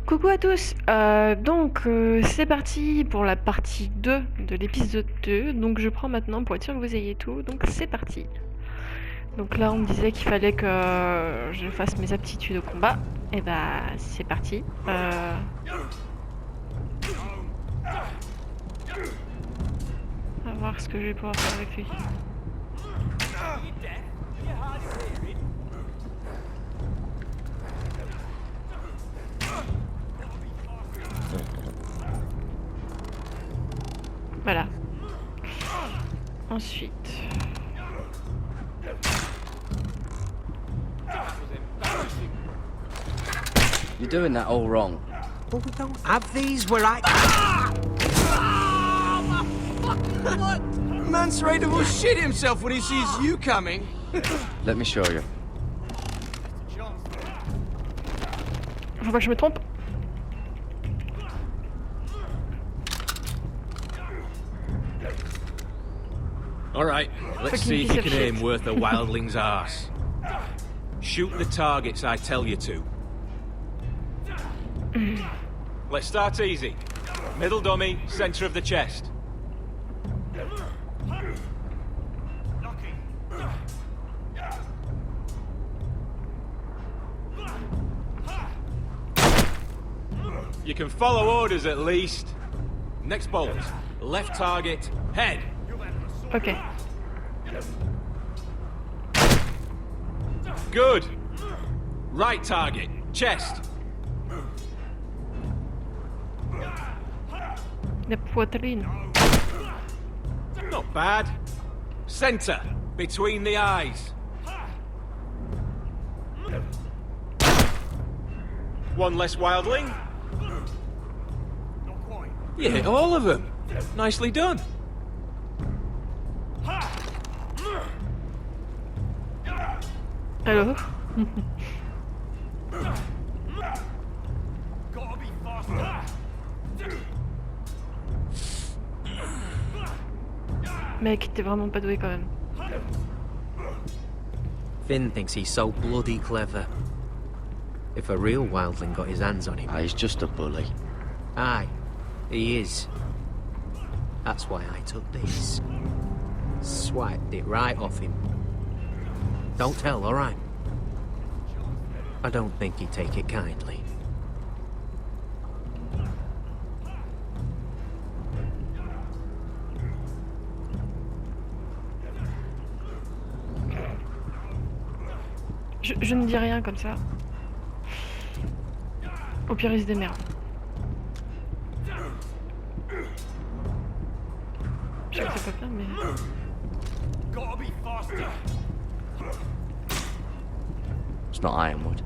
Coucou à tous, c'est parti pour la partie 2 de l'épisode 2, donc je prends maintenant pour être sûr que vous ayez tout, donc c'est parti. Donc là on me disait qu'il fallait que je fasse mes aptitudes au combat, et bah c'est parti. On va voir ce que je vais pouvoir faire avec lui. Voilà. Ensuite... You're doing that all wrong. But we don't have these where I... What? Man's ready to shit himself when he sees you coming. Let me show you. Faut pas que je me trompe. Alright, let's Fucking see if piece you of can shit. aim worth a wildling's arse. Shoot the targets I tell you to. Let's start easy. Middle dummy, center of the chest. You can follow orders at least. Next bolt. Left target, head. Ok. Good. Right target, chest. La poitrine. Not bad. Center, between the eyes. One less wildling. You hit all of them. Nicely done. Alors Mec, t'es vraiment pas doué quand même. Finn thinks he's so bloody clever. If a real wildling got his hands on him... Ah, he's just a bully. Aye, he is. That's why I took this. Swiped it right off him. Don't tell, alright? I don't think he'd take it kindly. Je ne dis rien comme ça. Au pire, il se démerde. Je sais que c'est pas bien, mais... It's not ironwood.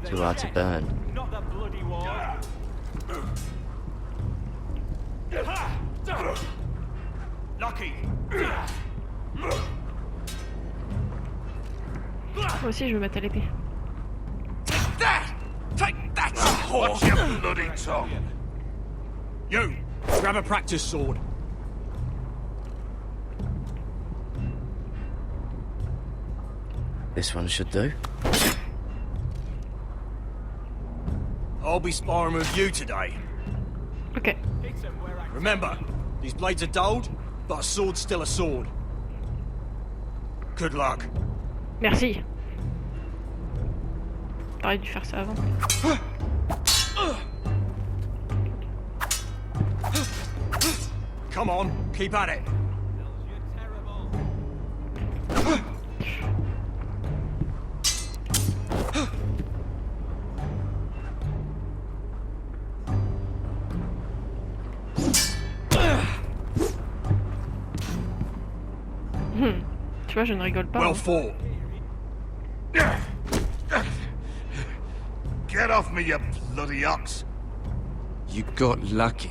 Too hard to burn. Not the bloody wall. Lucky. Moi aussi, je veux mettre à l'épée. That! Take that! Watch your bloody tongue! You! Grab a practice sword. This one should do. I'll be sparring with you today. Ok. Remember, these blades are dulled, but a sword's still a sword. Good luck. Merci. T'aurais dû faire ça avant. Come on, keep at it. Tu vois, je ne rigole pas. Well hein. fought. Get off me, you bloody ox. You got lucky.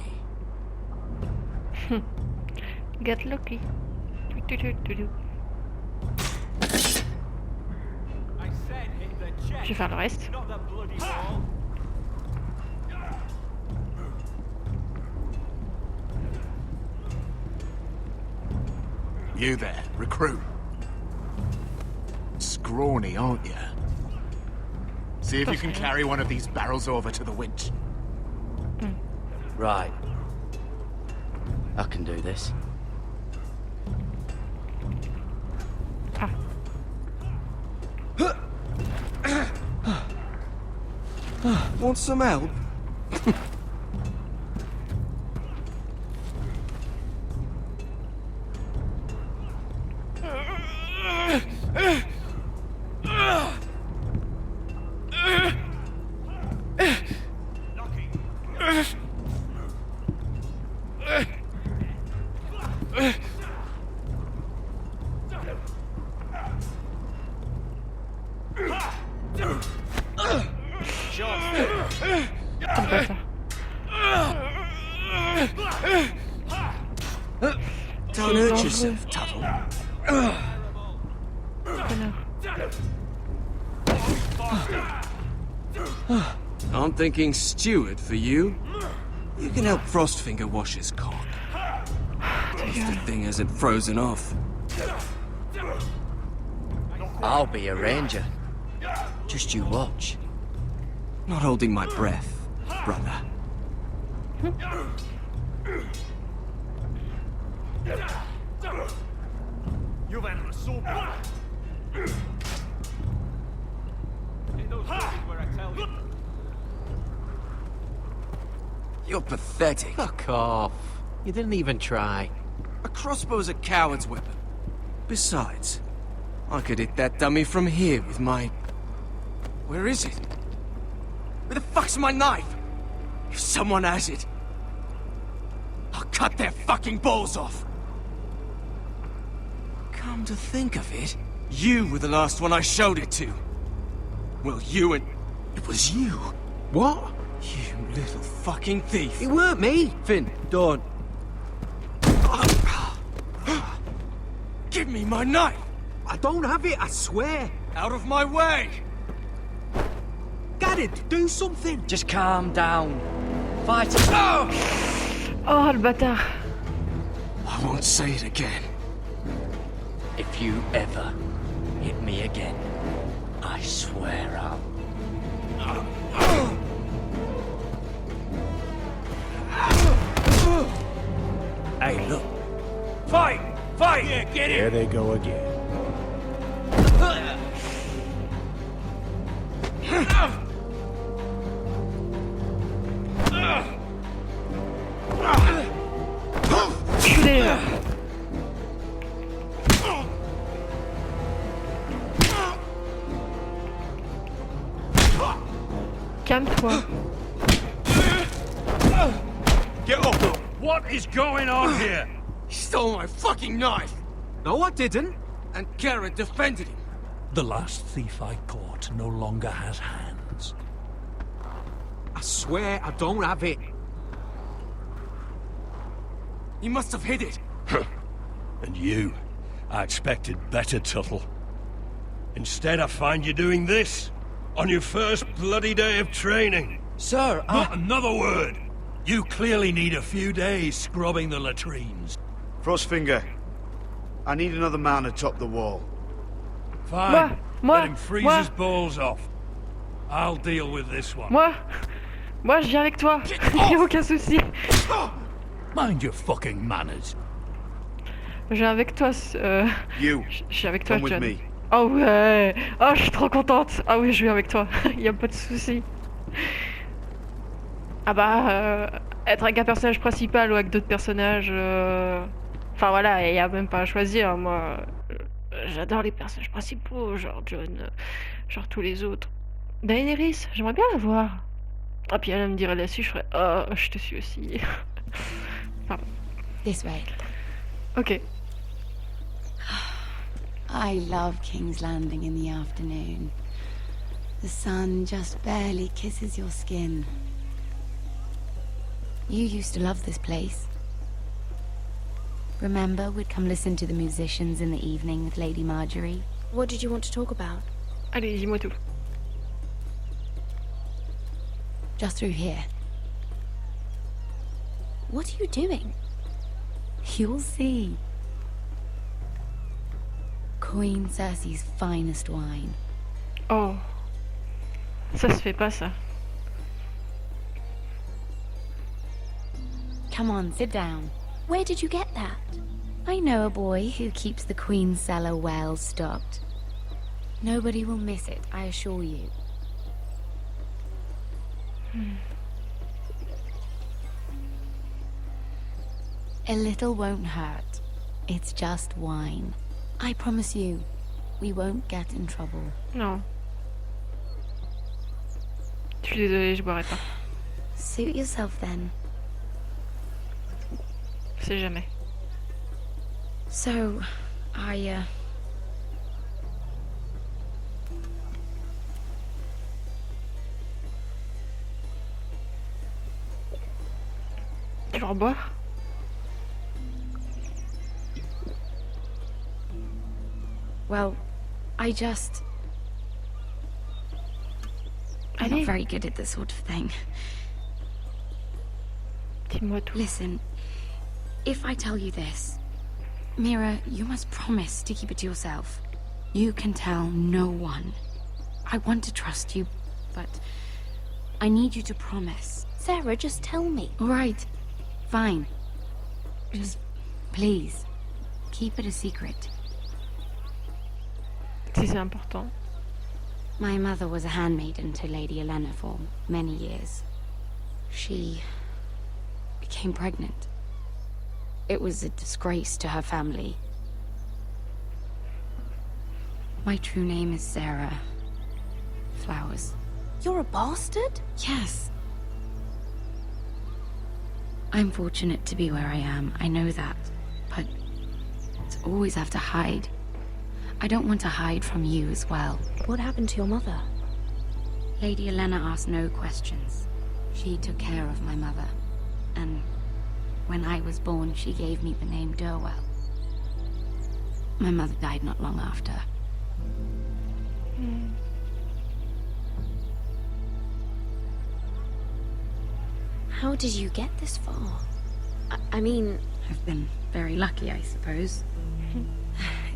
Get lucky. Tu. Je vais faire le reste. Not the bloody wall. You there, recruit. Scrawny, aren't you? See if you can carry one of these barrels over to the winch. Right. I can do this. Want some help? Don't hurt yourself, Tuttle. I'm thinking steward for you. You can help Frostfinger wash his cock. If the thing hasn't frozen off. I'll be a ranger. Just you watch. Not holding my breath, brother. You've entered a sword. Where I tell you. You're pathetic. Fuck off. You didn't even try. A crossbow's a coward's weapon. Besides, I could hit that dummy from here with my... Where is it? Where the fuck's my knife? If someone has it, I'll cut their fucking balls off. Come to think of it, you were the last one I showed it to. Well, you and... It was you. What? You little fucking thief. It weren't me. Finn, don't. Give me my knife! I don't have it, I swear. Out of my way! Get it, do something. Just calm down. Fight it. Oh, le bâtard. I won't say it again. If you ever hit me again, I swear I'll... Hey, look. Fight! Fight! Yeah, get it! There they go again. Enculé. Calme-toi. Get off! What is going on here? He stole my fucking knife! No, I didn't. And Karen defended him. The last thief I caught no longer has hands. I swear I don't have it. He must have hid it. And you, I expected better, Tuttle. Instead, I find you doing this on your first bloody day of training. Sir, Not another word. You clearly need a few days scrubbing the latrines. Frostfinger, I need another man atop the wall. Fine. Moi, Let him freeze moi. his balls off. I'll deal with this one. Moi, je viens avec toi. Y'a aucun souci. Mind your fucking manners. Je viens avec toi. You, Je suis avec toi, come with John. me. Oh ouais. Oh, je suis trop contente. Ah oui, je viens avec toi. Y'a pas de souci. Ah bah, être avec un personnage principal ou avec d'autres personnages... Enfin voilà, y a même pas à choisir. Moi, j'adore les personnages principaux, genre John, genre tous les autres. Daenerys, j'aimerais bien la voir. Ah puis elle me dirait là-dessus, je ferais... Oh, je te suis aussi. Pardon. This way. Ok. I love King's Landing in the afternoon. The sun just barely kisses your skin. You used to love this place. Remember, we'd come listen to the musicians in the evening with Lady Marjorie? What did you want to talk about? Allez, dis-moi tout. Just through here. What are you doing? You'll see. Queen Cersei's finest wine. Oh. Ça se fait pas, ça. Come on, sit down. Where did you get that? I know a boy who keeps the Queen's cellar well stocked. Nobody will miss it, I assure you. A little won't hurt. It's just wine. I promise you, we won't get in trouble. Non. Je suis désolée, je boirai pas. Suit yourself then. Je sais jamais. So, Tu vas en boire? well, I'm not Allez, very good at this sort of thing. dis-moi tout. Listen, if I tell you this, Mira, you must promise to keep it to yourself. You can tell no one. I want to trust you, but I need you to promise. Sarah, just tell me. All right, fine. Just, please, keep it a secret. Si c'est important. My mother was a handmaiden to Lady Elena for many years. She became pregnant. It was a disgrace to her family. My true name is Sarah Flowers. You're a bastard? Yes. I'm fortunate to be where I am, I know that. But to always have to hide. I don't want to hide from you as well. What happened to your mother? Lady Elena asked no questions. She took care of my mother. And when I was born, she gave me the name Durwell. My mother died not long after. How did you get this far? I mean... I've been very lucky, I suppose.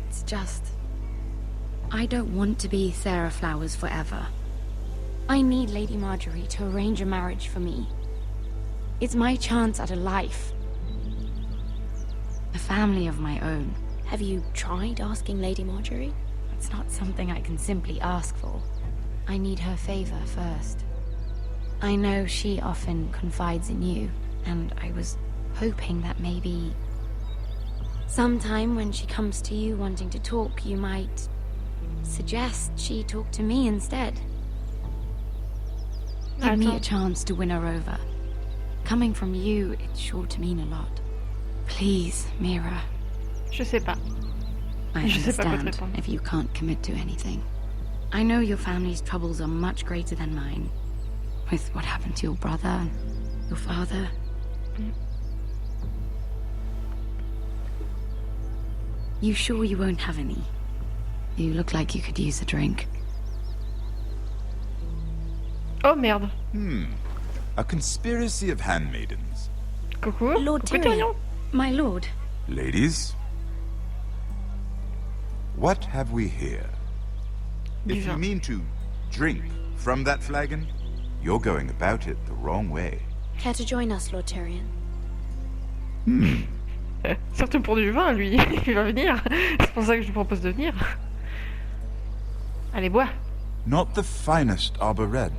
It's just... I don't want to be Sarah Flowers forever. I need Lady Marjorie to arrange a marriage for me. It's my chance at a life. A family of my own. Have you tried asking Lady Marjorie? It's not something I can simply ask for. I need her favor first. I know she often confides in you, and I was hoping that maybe... sometime when she comes to you wanting to talk, you might... suggest she talk to me instead. Give me a chance to win her over. Coming from you, it's sure to mean a lot. Please, Mira. Je sais pas. I Je sais pas quoi te understand répondre. if you can't commit to anything. I know your family's troubles are much greater than mine. With what happened to your brother and your father. You sure you won't have any? You look like you could use a drink. Oh merde. A conspiracy of handmaidens. Coucou. Lord Coucou Tyrion. Tyrion. My lord. Ladies, what have we here? If you Bizarre. mean to drink from that flagon, you're going about it the wrong way. Care to join us, Lord Tyrion? Surtout pour du vin, lui. Il va venir. C'est pour ça que je lui propose de venir. Allez, bois. Not the finest arbor red,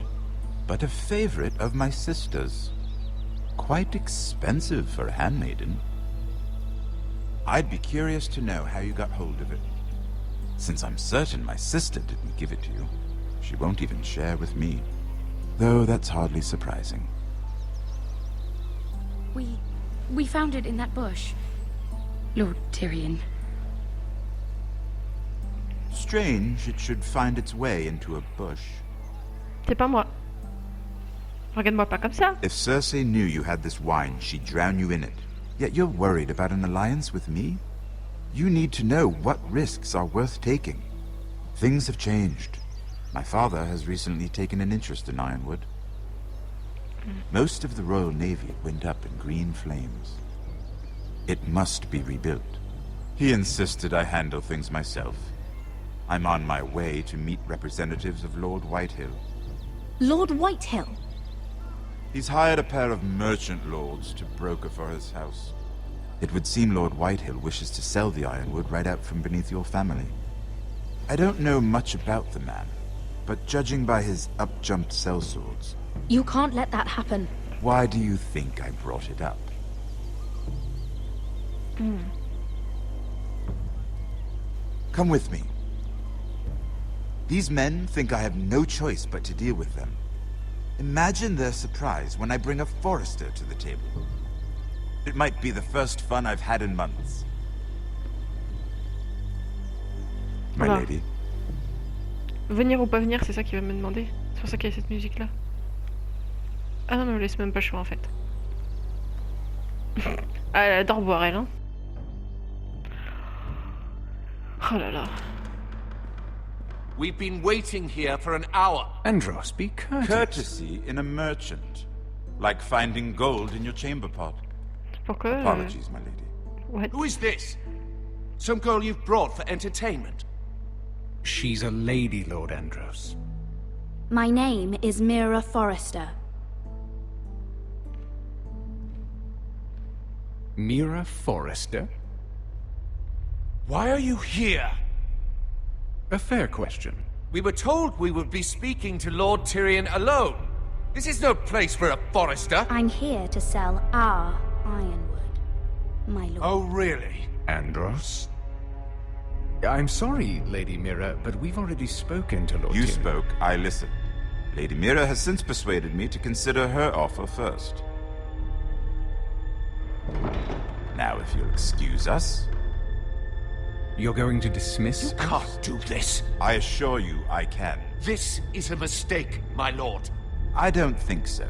but a favorite of my sister's. Quite expensive for a handmaiden. I'd be curious to know how you got hold of it. Since I'm certain my sister didn't give it to you, she won't even share with me. Though that's hardly surprising. We found it in that bush. Lord Tyrion. Strange it should find its way into a bush. C'est pas moi. Regarde-moi pas comme ça. If Cersei knew you had this wine, she'd drown you in it. Yet you're worried about an alliance with me? You need to know what risks are worth taking. Things have changed. My father has recently taken an interest in Ironwood. Most of the Royal Navy went up in green flames. It must be rebuilt. He insisted I handle things myself. I'm on my way to meet representatives of Lord Whitehill. Lord Whitehill. He's hired a pair of merchant lords to broker for his house. It would seem Lord Whitehill wishes to sell the ironwood right out from beneath your family. I don't know much about the man, but judging by his up-jumped sellswords... You can't let that happen. Why do you think I brought it up? Come with me. These men think I have no choice but to deal with them. Imagine their surprise when I bring a forester to the table. It might be the first fun I've had in months. My Voilà. lady. Venir ou pas venir, c'est ça qu'il va me demander. C'est pour ça qu'il y a cette musique-là. Ah non, mais on laisse même pas le choix en fait. Ah, elle adore boire, elle, hein. Oh là là. We've been waiting here for an hour. Andros, be courteous. Courtesy in a merchant. Like finding gold in your chamber pot. Pourquoi Apologies, my lady. What? Who is this? Some girl you've brought for entertainment? She's a lady, Lord Andros. My name is Mira Forrester. Mira Forrester? Why are you here? A fair question. We were told we would be speaking to Lord Tyrion alone. This is no place for a forester. I'm here to sell our ironwood, my lord. Oh, really? Andros? I'm sorry, Lady Mira, but we've already spoken to Lord You Tyrion. spoke, I listened. Lady Mira has since persuaded me to consider her offer first. Now, if you'll excuse us... You're going to dismiss You can't do this. I assure you I can. This is a mistake, my lord. I don't think so.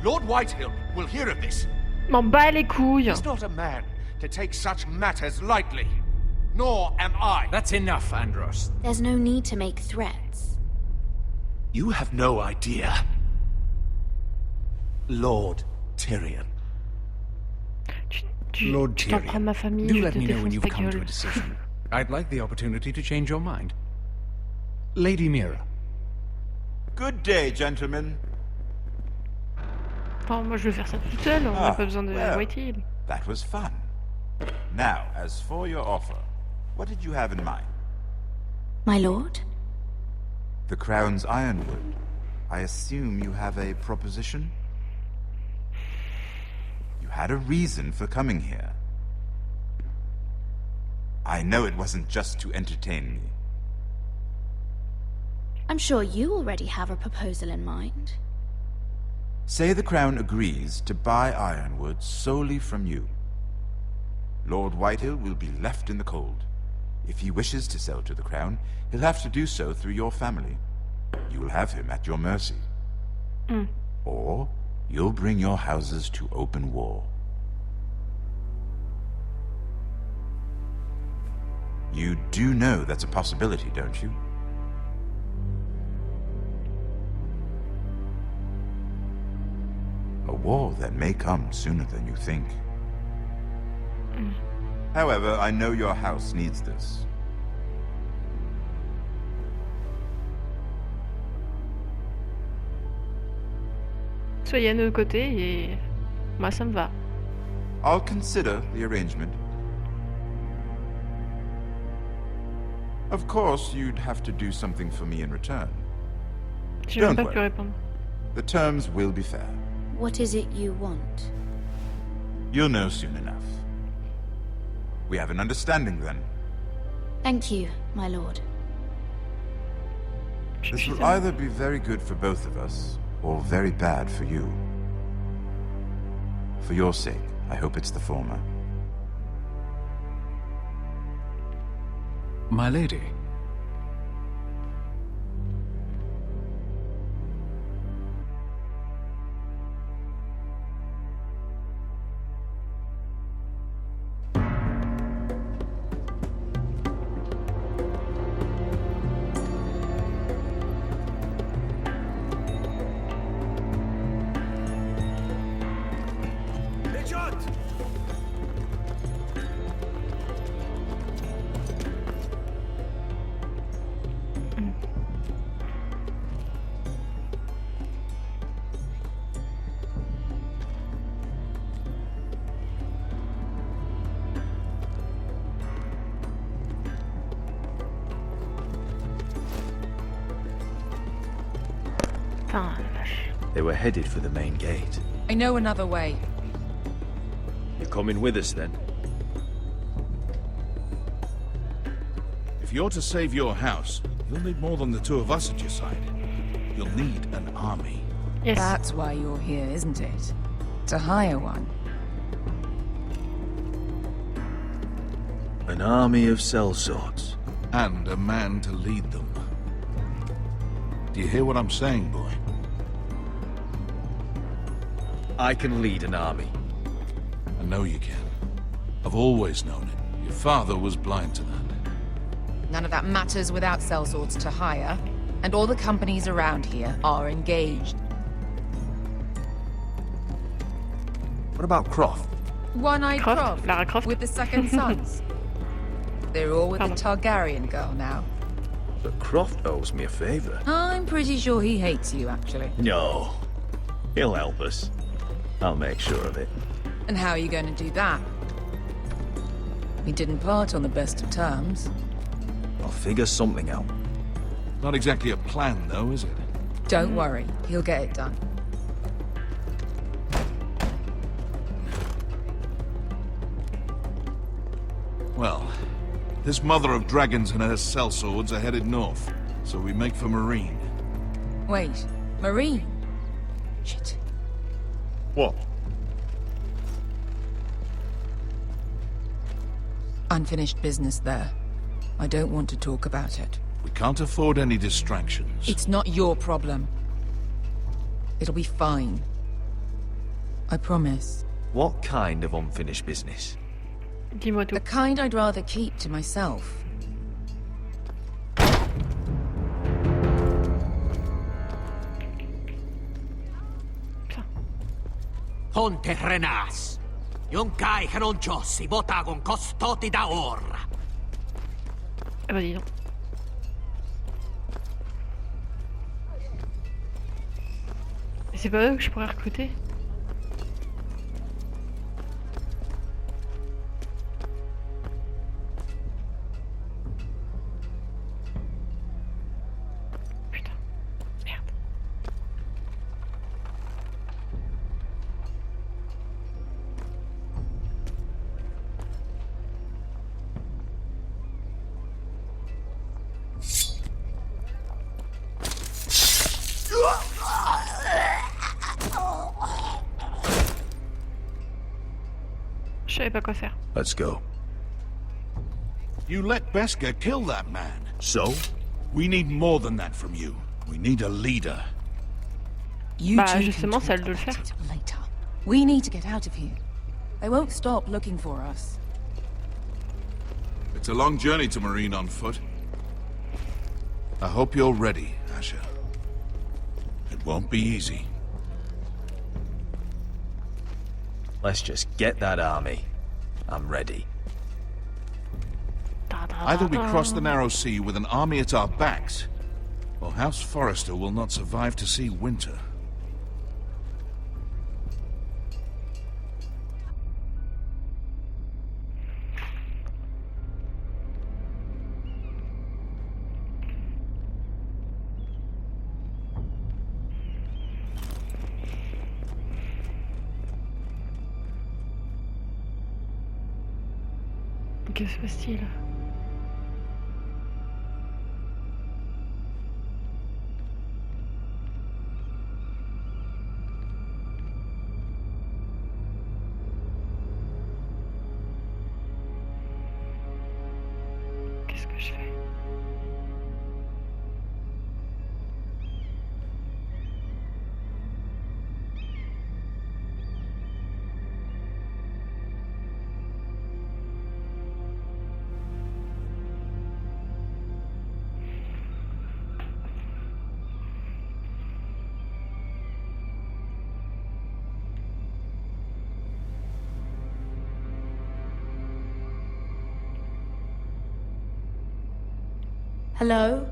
Lord Whitehill will hear of this. M'en bats les couilles. He's not a man to take such matters lightly. Nor am I. That's enough, Andros. There's no need to make threats. You have no idea. Lord Tyrion. Lord Tu t'en Tyrion, prends ma famille, do je let te me know when défonce you've ta come to a gueule. decision. I'd like the opportunity to change your mind. Lady Mira. Good day, gentlemen. Enfin, moi je vais faire ça toute seule, on n'a Ah, pas besoin de well. Whitehill. That was fun. Now, as for your offer, what did you have in mind? My lord? The Crown's ironwood. I assume you have a proposition? You had a reason for coming here. I know it wasn't just to entertain me. I'm sure you already have a proposal in mind. Say the Crown agrees to buy ironwood solely from you. Lord Whitehill will be left in the cold. If he wishes to sell to the Crown, he'll have to do so through your family. You'll have him at your mercy. Or you'll bring your houses to open war. You do know that's a possibility, don't you? A war that may come sooner than you think. However, I know your house needs this. Soyez à nos côtés et moi ça me va. I'll consider the arrangement. Of course, you'd have to do something for me in return. J'ai même Don't pas pu worry. répondre. The terms will be fair. What is it you want? You'll know soon enough. We have an understanding then. Thank you, my lord. This will either be very good for both of us, or very bad for you. For your sake, I hope it's the former. My lady. Richard! la vache. They were headed for the main gate. I know another way. You're coming with us then? If you're to save your house, you'll need more than the two of us at your side. You'll need an army. Yes. That's why you're here, isn't it? To hire one. An army of sellswords. And a man to lead them. Do you hear what I'm saying, boy? I can lead an army. I know you can. I've always known it. Your father was blind to that. None of that matters without sellswords to hire. And all the companies around here are engaged. What about Croft? One-eyed Croft? Lara Croft? with the second sons. They're all with the Targaryen girl now. But Croft owes me a favor. I'm pretty sure he hates you, actually. No. He'll help us. I'll make sure of it. And how are you going to do that? We didn't part on the best of terms. I'll figure something out. Not exactly a plan, though, is it? Don't worry, he'll get it done. Well, this mother of dragons and her sellswords are headed north, so we make for Marine. Wait, Marine? Shit. What? Unfinished business there. I don't want to talk about it. We can't afford any distractions. It's not your problem. It'll be fine. I promise. What kind of unfinished business? Dis-moi The tout. kind I'd rather keep to myself. Ponte Renas. Yon kai non jossi botagon costoti da orra. Ah bah dis donc. C'est pas eux que je pourrais recruter? Putain. Merde. Je savais pas quoi faire. Let's go. You let Beskar kill that man. So? We need more than that from you. We need a leader. You Bah two can justement, talk c'est à elle de le about faire. it later. We need to get out of here. They won't stop looking for us. It's a long journey to Marine on foot. I hope you're ready, Asher. It won't be easy. Let's just get that army. I'm ready. Either we cross the narrow sea with an army at our backs, or House Forrester will not survive to see winter. Que se passe-t-il? Qu'est-ce que je fais? Hello?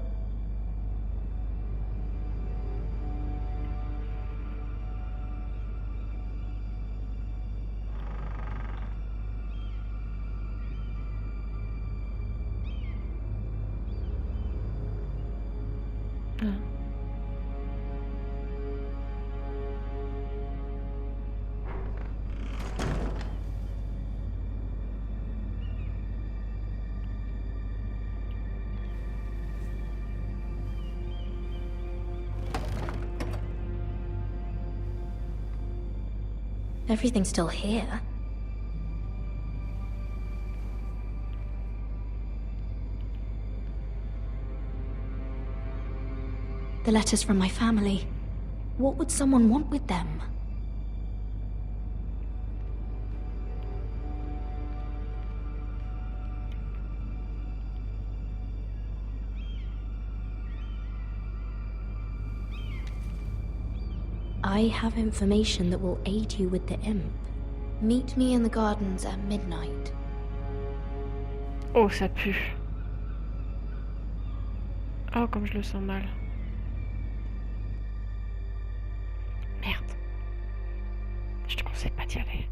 Everything's still here. The letters from my family. What would someone want with them? I have information that will aid you with the imp. Meet me in the gardens at midnight. Oh, ça pue. Oh, comme je le sens mal. Merde. Je te conseille pas d'y aller.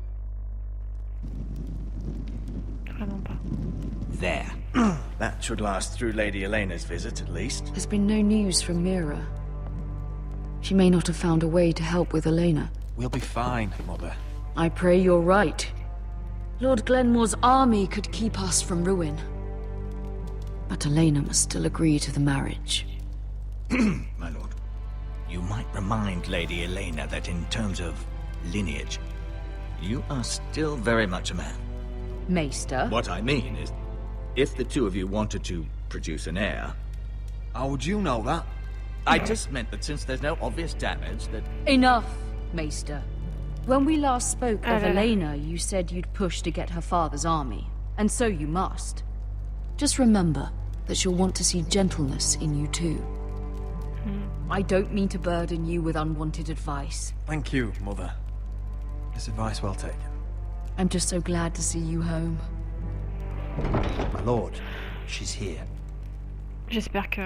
Vraiment pas. There. That should last through Lady Elena's visit, at least. There's been no news from Mira. She may not have found a way to help with Elena. We'll be fine, Mother. I pray you're right. Lord Glenmore's army could keep us from ruin. But Elena must still agree to the marriage. My lord. You might remind Lady Elena that in terms of lineage, you are still very much a man. Maester? What I mean is, if the two of you wanted to produce an heir... How would you know that? I just meant that since there's no obvious damage that... Enough, Maester. When we last spoke of Elena, you said you'd push to get her father's army. And so you must. Just remember that she'll want to see gentleness in you too. I don't mean to burden you with unwanted advice. Thank you, Mother. This advice well taken. I'm just so glad to see you home. My lord, she's here. J'espère que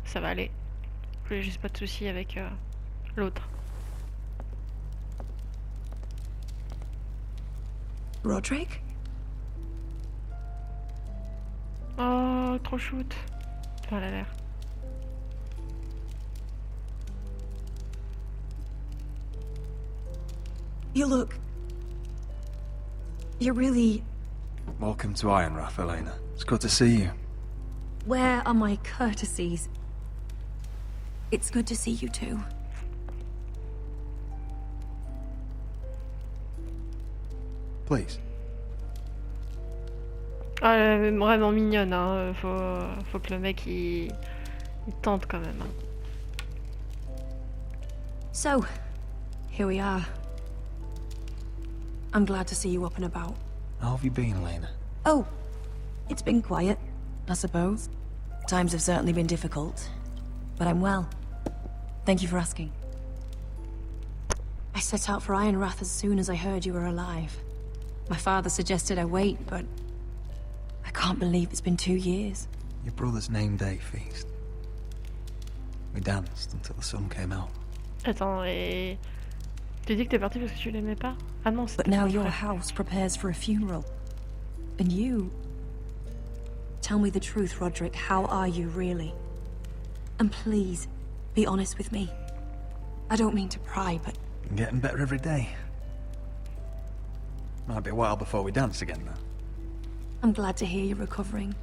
ça va aller. Je voulais juste pas de soucis avec l'autre. Roderick? Oh, trop shoot. Enfin, elle a l'air. You look... You're really... Welcome to Ironrath, Elena. It's good to see you. Where are my courtesies? It's good to see you too. Please. Ah, elle est vraiment mignonne, hein. Faut que le mec il tente quand même. So, here we are. I'm glad to see you up and about. How have you been, Elena? Oh, it's been quiet, I suppose. Times have certainly been difficult, but I'm well. Thank you for asking. I set out for Ironrath as soon as I heard you were alive. My father suggested I wait, but I can't believe it's been 2 years. Your brother's name day feast. We danced until the sun came out. Attends, et... Tu dis que t'es parti parce que tu l'aimais pas? Ah non, But now your house prepares for a funeral. And you... Tell me the truth, Roderick. How are you, really? And please, be honest with me. I don't mean to pry, but... I'm getting better every day. Might be a while before we dance again, though. I'm glad to hear you're recovering.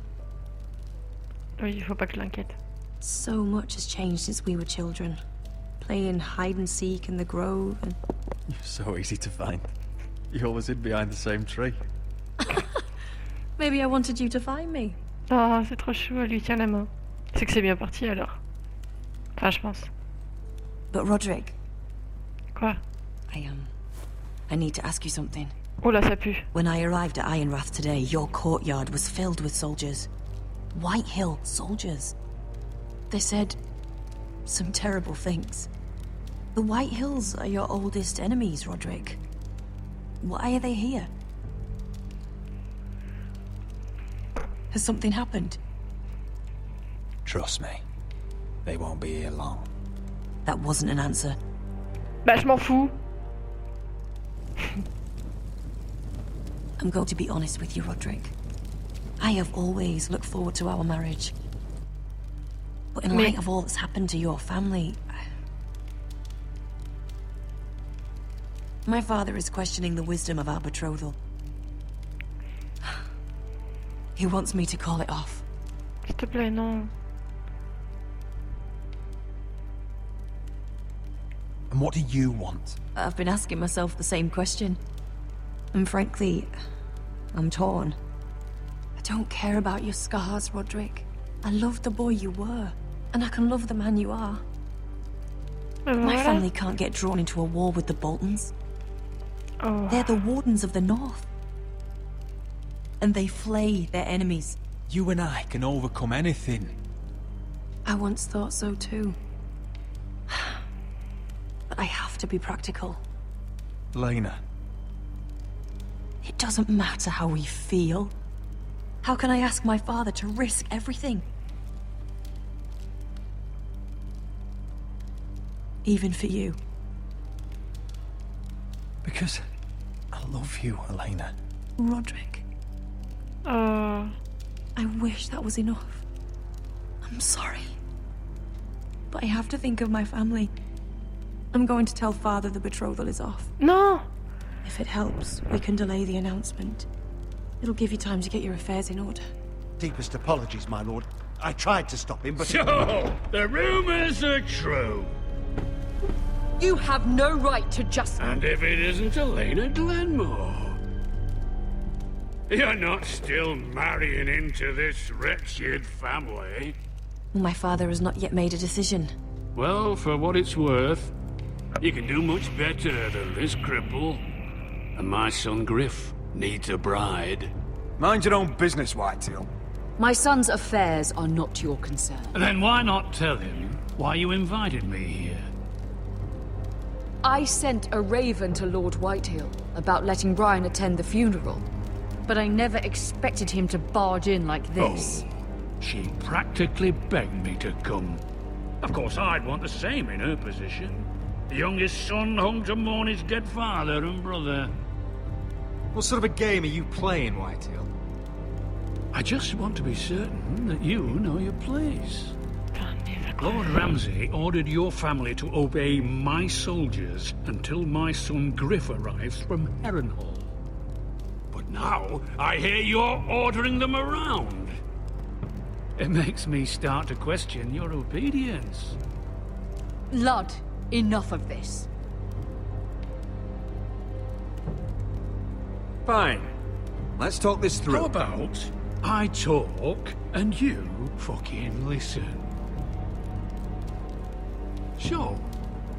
Oui, il faut pas que je l'inquiète. So much has changed since we were children. Playing hide and seek in the grove and... You're so easy to find. You always hid behind the same tree. Maybe I wanted you to find me. Oh, c'est trop chou, elle lui tient la main. C'est que c'est bien parti alors. Enfin, je pense. But Roderick... Quoi? I need to ask you something. Oh là, ça pue. When I arrived at Ironrath today, your courtyard was filled with soldiers. White Hill soldiers. They said some terrible things. The White Hills are your oldest enemies, Roderick. Why are they here? Has something happened? Trust me. They won't be here long. That wasn't an answer. Bah, je m'en fous. I'm going to be honest with you, Roderick. I have always looked forward to our marriage. But in light of all that's happened to your family... My father is questioning the wisdom of our betrothal. He wants me to call it off. S'il te plaît, non. And what do you want? I've been asking myself the same question. And frankly, I'm torn. I don't care about your scars, Roderick. I love the boy you were, and I can love the man you are. My family can't get drawn into a war with the Boltons. Oh. They're the Wardens of the North. And they flay their enemies. You and I can overcome anything. I once thought so too. But I have to be practical. Lena. It doesn't matter how we feel. How can I ask my father to risk everything? Even for you. Because I love you, Elena. Roderick. I wish that was enough. I'm sorry. But I have to think of my family. I'm going to tell Father the betrothal is off. No! If it helps, we can delay the announcement. It'll give you time to get your affairs in order. Deepest apologies, my lord. I tried to stop him, but... So, the rumors are true. You have no right to just... And if it isn't Elena Glenmore? You're not still marrying into this wretched family? My father has not yet made a decision. Well, for what it's worth, you can do much better than this cripple. And my son Griff needs a bride. Mind your own business, Whitetail. My son's affairs are not your concern. Then why not tell him why you invited me here? I sent a raven to Lord Whitehill about letting Brian attend the funeral. But I never expected him to barge in like this. Oh, she practically begged me to come. Of course, I'd want the same in her position. The youngest son home to mourn his dead father and brother. What sort of a game are you playing, Whitetail? I just want to be certain that you know your place. Lord Ramsay ordered your family to obey my soldiers until my son Griff arrives from Harrenhal. But now, I hear you're ordering them around. It makes me start to question your obedience. Lud, enough of this. Fine. Let's talk this through. How about I talk and you fucking listen? So,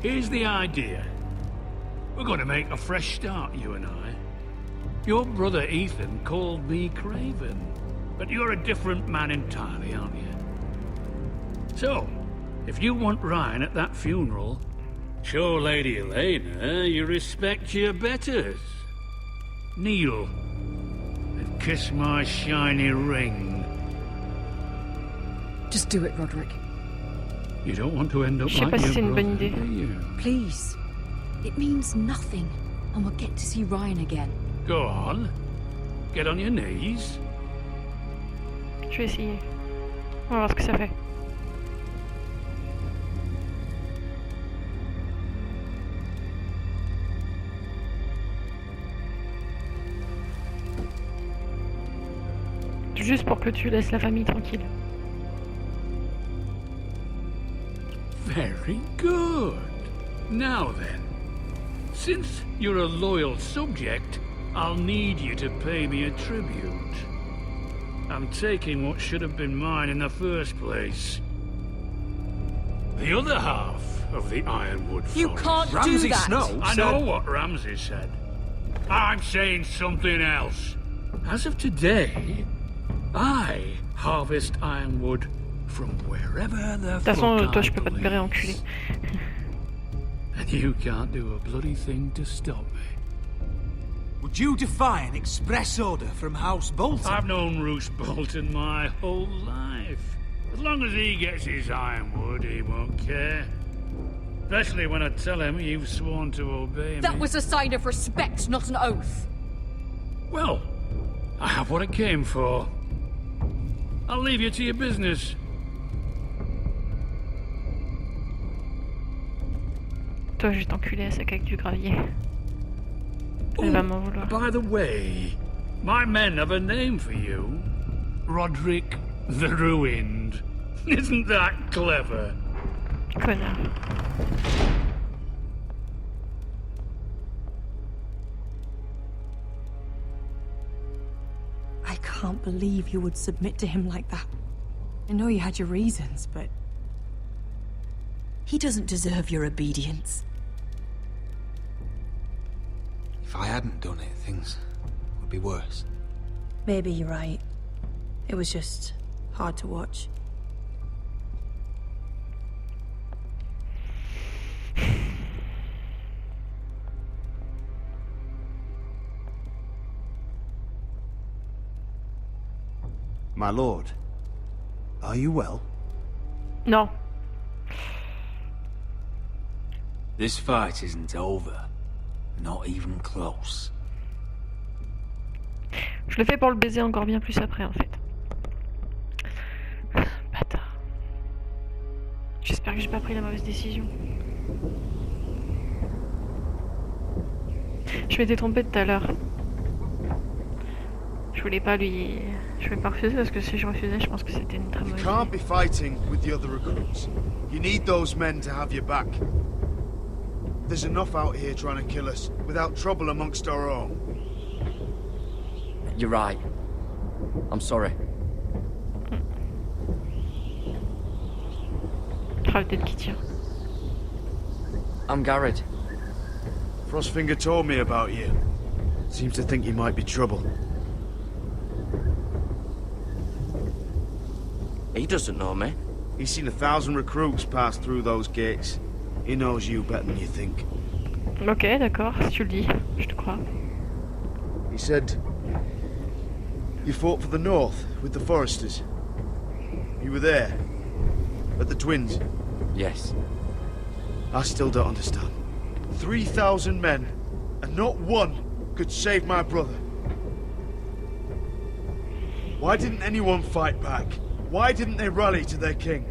here's the idea. We're going to make a fresh start, you and I. Your brother Ethan called me Craven, but you're a different man entirely, aren't you? So, if you want Ryan at that funeral, show Lady Elena you respect your betters. Kneel and kiss my shiny ring. Just do it, Roderick. You don't want to end up Je sais like pas si your c'est une bonne brother, idée. do you? Please. It means nothing, and we'll get to see Ryan again. Go on. Get on your knees. Je vais essayer. On va voir ce que ça fait. Juste pour que tu laisses la famille tranquille. Very good. Now then, since you're a loyal subject, I'll need you to pay me a tribute. I'm taking what should have been mine in the first place. The other half of the Ironwood Forest. You can't do that! I know what Ramsay said. I'm saying something else. As of today, I harvest ironwood from wherever the De toute façon, fuck toi I je peux pas te please. blairer, enculé. And you can't do a bloody thing to stop me. Would you defy an express order from House Bolton? I've known Roose Bolton my whole life. As long as he gets his ironwood, he won't care. Especially when I tell him you've sworn to obey me. That was a sign of respect, not an oath. Well, I have what I came for. I'll leave you to your business. Toi, je vais t'enculer à sac avec du gravier. Elle va m'en vouloir. By the way, my men have a name for you. Roderick the Ruined. Isn't that clever? Connard. can't believe you would submit to him like that. I know you had your reasons, but... he doesn't deserve your obedience. If I hadn't done it, things would be worse. Maybe you're right. It was just hard to watch. My lord, are you well? Non. This fight isn't over. Not even close. Je le fais pour le baiser encore bien plus après, en fait. Bâtard. J'espère que j'ai pas pris la mauvaise décision. Je m'étais trompée tout à l'heure. Je voulais pas lui... Je voulais pas refuser parce que si je refusais, je pense que c'était une très mauvaise idée. Can't be fighting with the other recruits. You need those men to have your back. There's enough out here trying to kill us, without trouble amongst our own. You're right. I'm sorry. Oh, la tête qui tire. I'm Garrett. Frostfinger told me about you. Seems to think you might be trouble. He doesn't know me. He's seen 1,000 recruits pass through those gates. He knows you better than you think. Ok, d'accord, si tu le dis, je te crois. He said... you fought for the North with the Foresters. You were there. At the Twins. Yes. I still don't understand. 3,000 men, and not one could save my brother. Why didn't anyone fight back? Why didn't they rally to their king?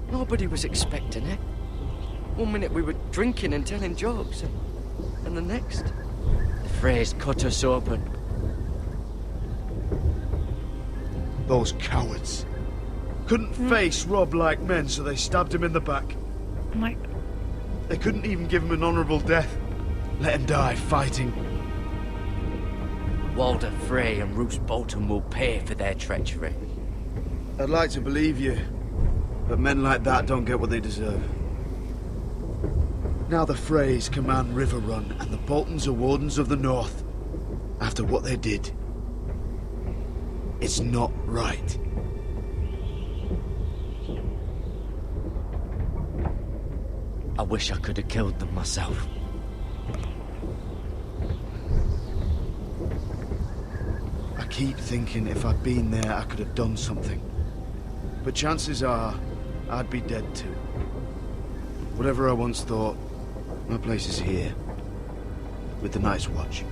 Nobody was expecting it. One minute we were drinking and telling jokes, and the next... the Freys cut us open. Those cowards. Couldn't face Rob like men, so they stabbed him in the back. Ouais. They couldn't even give him an honorable death. Let him die fighting. Walder Frey and Roose Bolton will pay for their treachery. I'd like to believe you, but men like that don't get what they deserve. Now the Freys command River Run, and the Boltons are Wardens of the North. After what they did. It's not right. I wish I could have killed them myself. I keep thinking if I'd been there, I could have done something. But chances are, I'd be dead too. Whatever I once thought, my place is here. With the Night's Watch.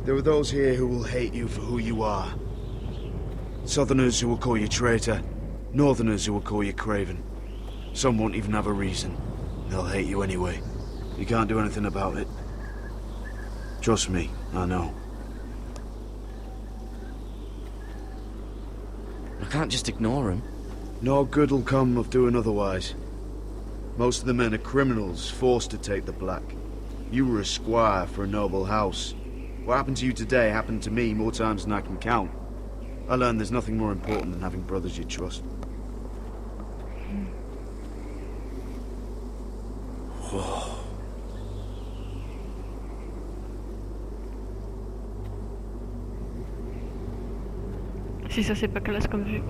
There are those here who will hate you for who you are. Southerners who will call you traitor. Northerners who will call you craven. Some won't even have a reason. They'll hate you anyway. You can't do anything about it. Trust me, I know. I can't just ignore them. No good will come of doing otherwise. Most of the men are criminals, forced to take the black. You were a squire for a noble house. What happened to you today happened to me more times than I can count. I learned there's nothing more important than having brothers you trust. Si ça c'est pas classe comme vue.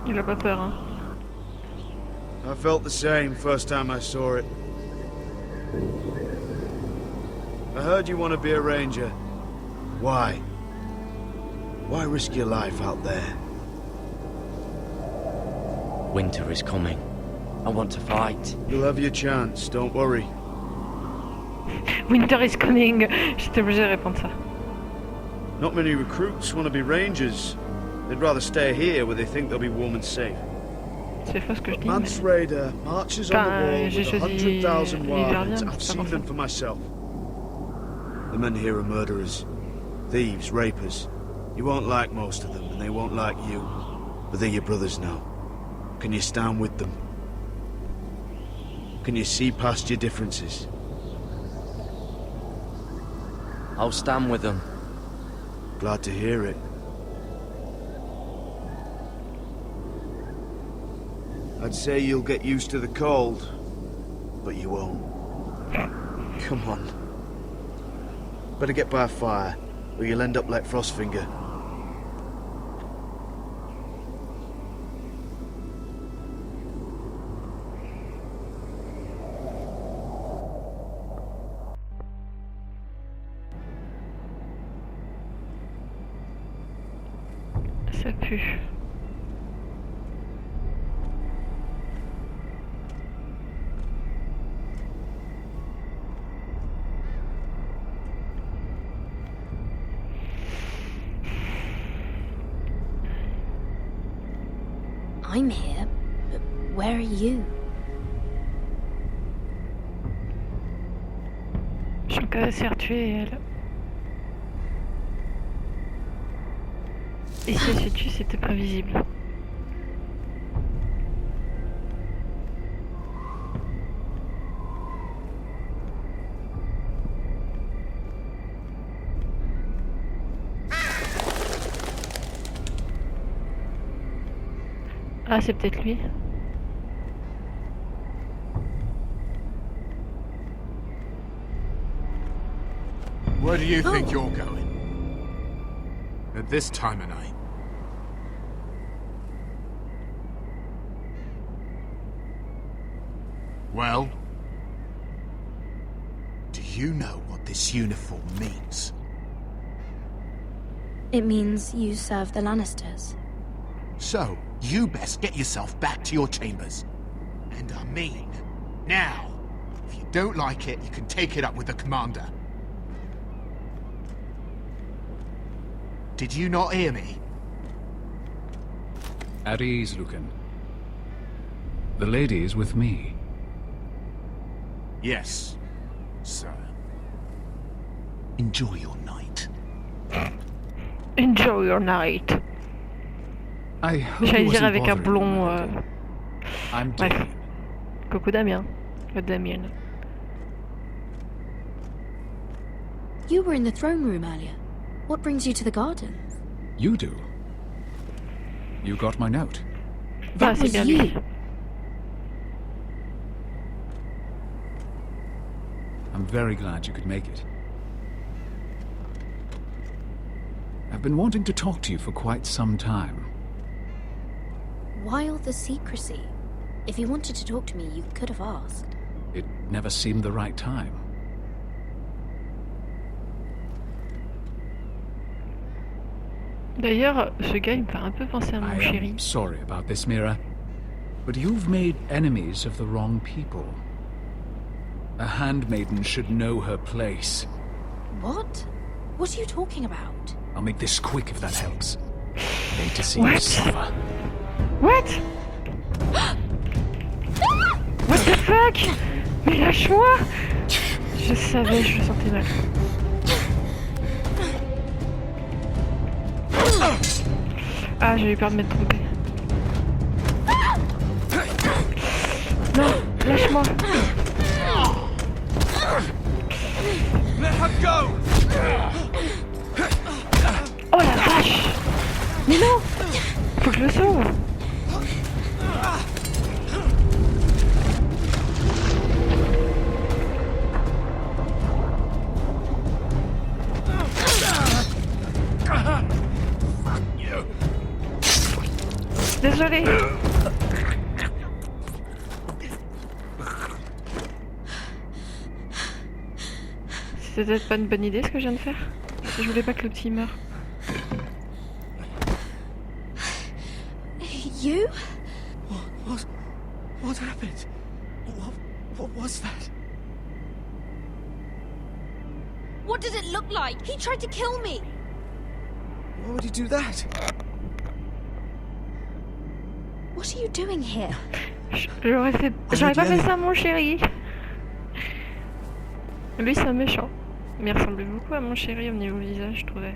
Il a pas peur, hein. I felt the same first time I saw it. I heard you want to be a ranger. Why? Why risk your life out there? Winter is coming. I want to fight. You'll have your chance, don't worry. Winter is coming. J'étais obligée de répondre ça. Not many recruits want to be rangers. They'd rather stay here where they think they'll be warm and safe. C'est faux ce que je dis. Mance Raider marches on the wall with 100,000 wildlings. I've seen them for myself. The men here are murderers, thieves, rapers. You won't like most of them, and they won't like you. But they're your brothers now. Can you stand with them? Can you see past your differences? I'll stand with them. Glad to hear it. I'd say you'll get used to the cold, but you won't. Come on. Better get by a fire, or you'll end up like Frostfinger. Ça pue. I'm here, but where are you? Je suis encore assez tuer elle. Et si elle se tue, c'était prévisible. Ah, c'est peut-être lui. Where do you think you're going? At this time of night? Well? Do you know what this uniform means? It means you serve the Lannisters. So, you best get yourself back to your chambers. And I mean, now. If you don't like it, you can take it up with the commander. Did you not hear me? At ease, Lucan. The lady is with me. Yes, sir. Enjoy your night. Enjoy your night. J'allais dire avec un blond. Bref. Coucou Damien. Damien. You were in the throne room earlier. What brings you to the gardens? You do. You got my note. That was you. I'm very glad you could make it. I've been wanting to talk to you for quite some time. Why all the secrecy? If you wanted to talk to me, you could have asked. It never seemed the right time. D'ailleurs, ce gars il me fait un peu penser à mon chéri. I'm sorry about this, Mira, but you've made enemies of the wrong people. A handmaiden should know her place. What? What are you talking about? I'll make this quick if that helps. I hate to see you suffer. What? What the fuck? Mais lâche-moi! Je savais, je le sentais mal. Ah, j'ai eu peur de m'être trompé. Non, lâche-moi. Let her go! Oh la vache! Mais non! Faut que je le sauve! Désolé. C'est peut-être pas une bonne idée ce que je viens de faire. Je voulais pas que le petit meure. You? What happened? What was that? What does it look like? He tried to kill me. Why would he do that? What are you doing here? J'aurais pas fait ça, mon chéri. Lui, c'est un méchant. Mais il ressemblait beaucoup à mon chéri au niveau visage, je trouvais.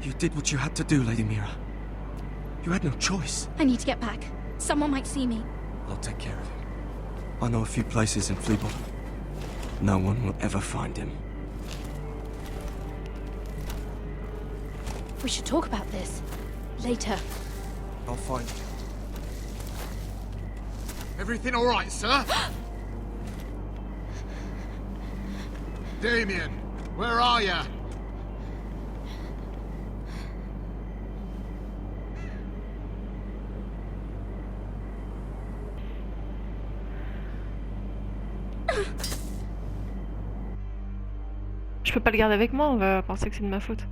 You did what you had to do, Lady Mira. You had no choice. I need to get back. Someone might see me. I'll take care of it. I know a few places in Fleabot. No one will ever find him. We should talk about this. Later. I'll find you. Everything all right, sir? Damien, where are you? Je peux pas le garder avec moi, on va penser que c'est de ma faute.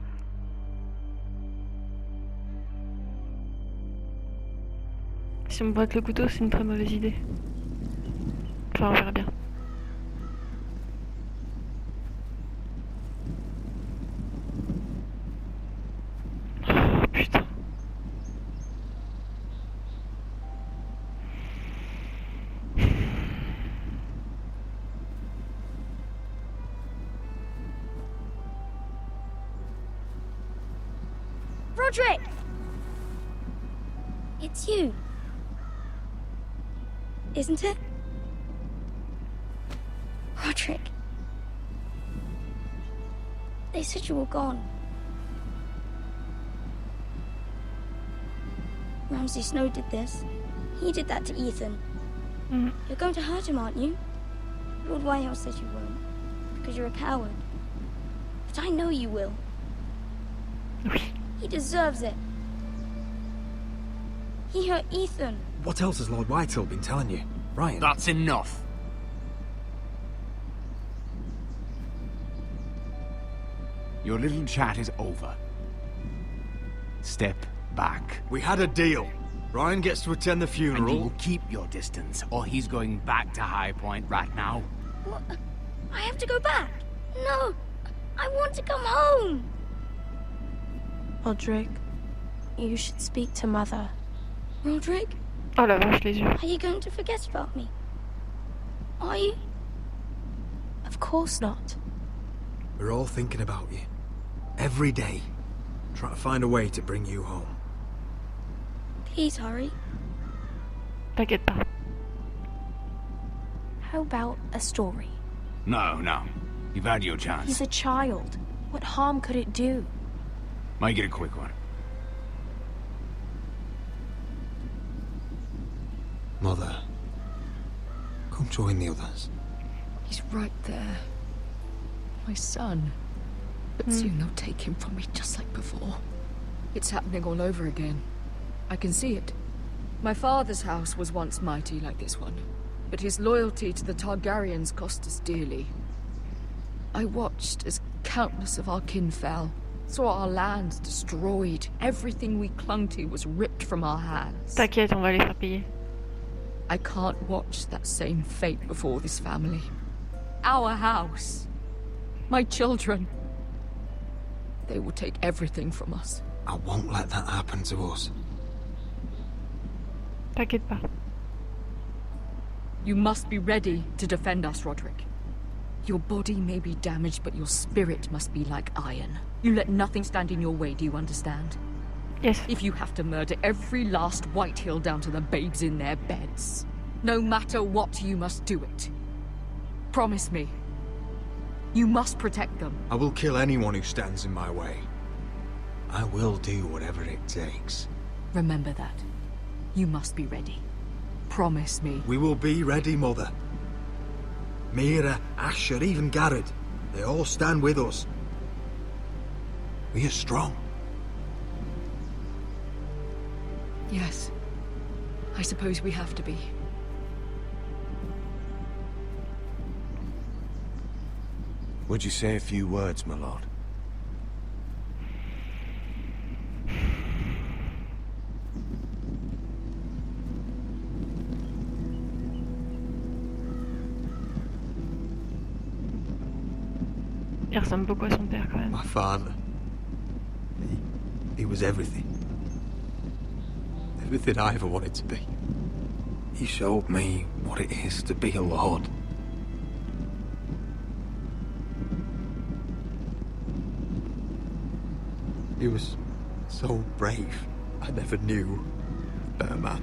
Si on me boite le couteau, c'est une très mauvaise idée. Enfin, on verra bien. Oh, putain. Roderick! It's you. Isn't it? Roderick. They said you were gone. Ramsay Snow did this. He did that to Ethan. You're going to hurt him, aren't you? Lord Whitehouse says you won't, because you're a coward. But I know you will. He deserves it. He hurt Ethan. What else has Lord Whitehill been telling you? Ryan? That's enough. Your little chat is over. Step back. We had a deal. Ryan gets to attend the funeral. And you will keep your distance, or he's going back to High Point right now. What? I have to go back? No! I want to come home! Roderick, you should speak to Mother. Roderick? Oh la vache, les yeux. Are you going to forget about me? Are you? Of course not. We're all thinking about you. Every day. Trying to find a way to bring you home. Please hurry. T'inquiète pas. How about a story? No, no. You've had your chance. He's a child. What harm could it do? Make it a quick one. Mother, come join the others. He's right there. My son. But soon they'll take him from me just like before. It's happening all over again. I can see it. My father's house was once mighty like this one, but his loyalty to the Targaryens cost us dearly. I watched as countless of our kin fell, saw our lands destroyed, everything we clung to was ripped from our hands. T'inquiète, on va les faire payer. I can't watch that same fate before this family. Our house. My children. They will take everything from us. I won't let that happen to us. T'inquiète pas. You must be ready to defend us, Roderick. Your body may be damaged, but your spirit must be like iron. You let nothing stand in your way, do you understand? Yes. If you have to murder every last Whitehill down to the babes in their beds, no matter what, you must do it. Promise me. You must protect them. I will kill anyone who stands in my way. I will do whatever it takes. Remember that. You must be ready. Promise me. We will be ready, Mother. Mira, Asher, even Garrett. They all stand with us. We are strong. Yes. I suppose we have to be. Would you say a few words, my lord? Il ressemble beaucoup à son père quand même. My father. He was everything. Everything I ever wanted to be. He showed me what it is to be a lord. He was so brave. I never knew a better man.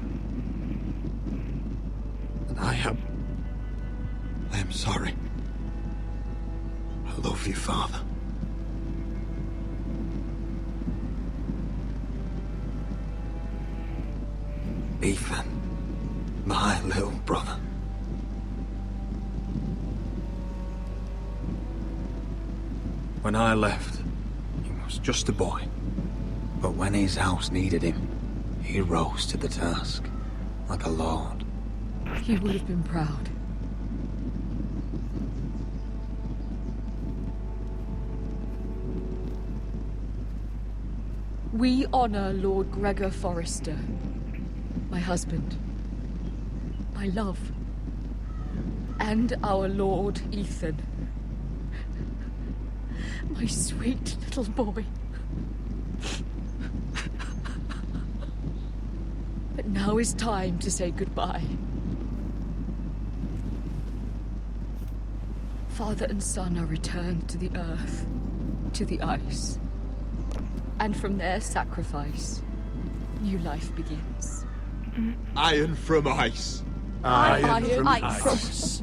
And I am sorry. I love you, Father. Ethan, my little brother. When I left, he was just a boy. But when his house needed him, he rose to the task, like a lord. He would have been proud. We honor Lord Gregor Forrester, my husband, my love, and our Lord Ethan, my sweet little boy. But now is time to say goodbye. Father and son are returned to the earth, to the ice. And from their sacrifice, new life begins. Iron from ice. Iron from ice.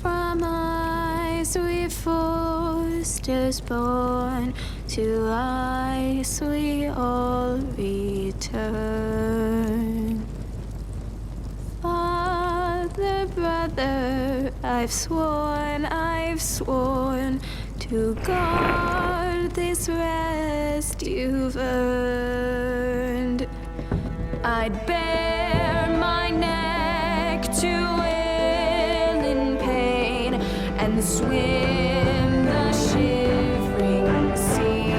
From ice we foresters born, to ice we all return. Father, brother, I've sworn to guard this rest you've earned. I'd bare my neck to and swim the shivering sea.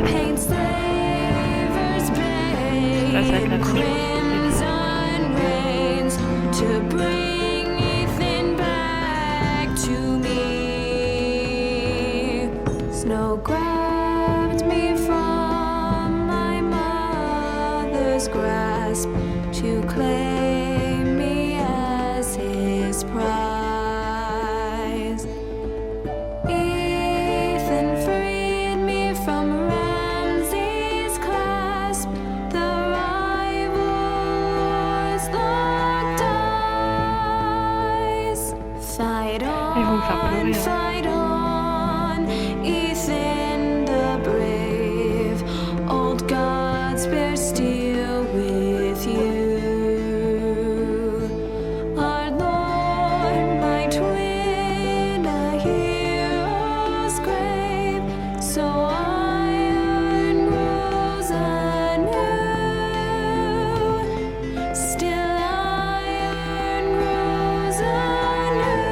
Paint slavers bathe crimson rains to bring Ethan back to me. Snow grabbed me from my mother's grasp to claim me as his prize. Fight on, Ethan the brave. Old gods bear steel with you. Our Lord might win a hero's grave, so iron grows anew. Still iron grows anew.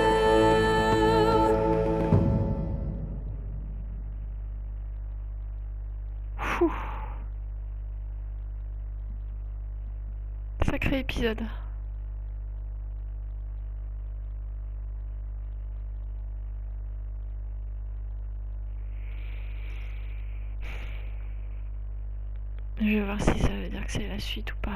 Sacré épisode. Je vais voir si ça veut dire que c'est la suite ou pas.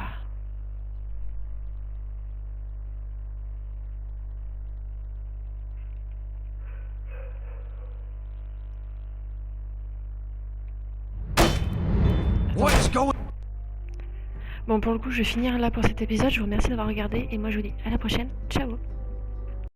Bon, pour le coup, je vais finir là pour cet épisode. Je vous remercie d'avoir regardé et moi je vous dis à la prochaine. Ciao!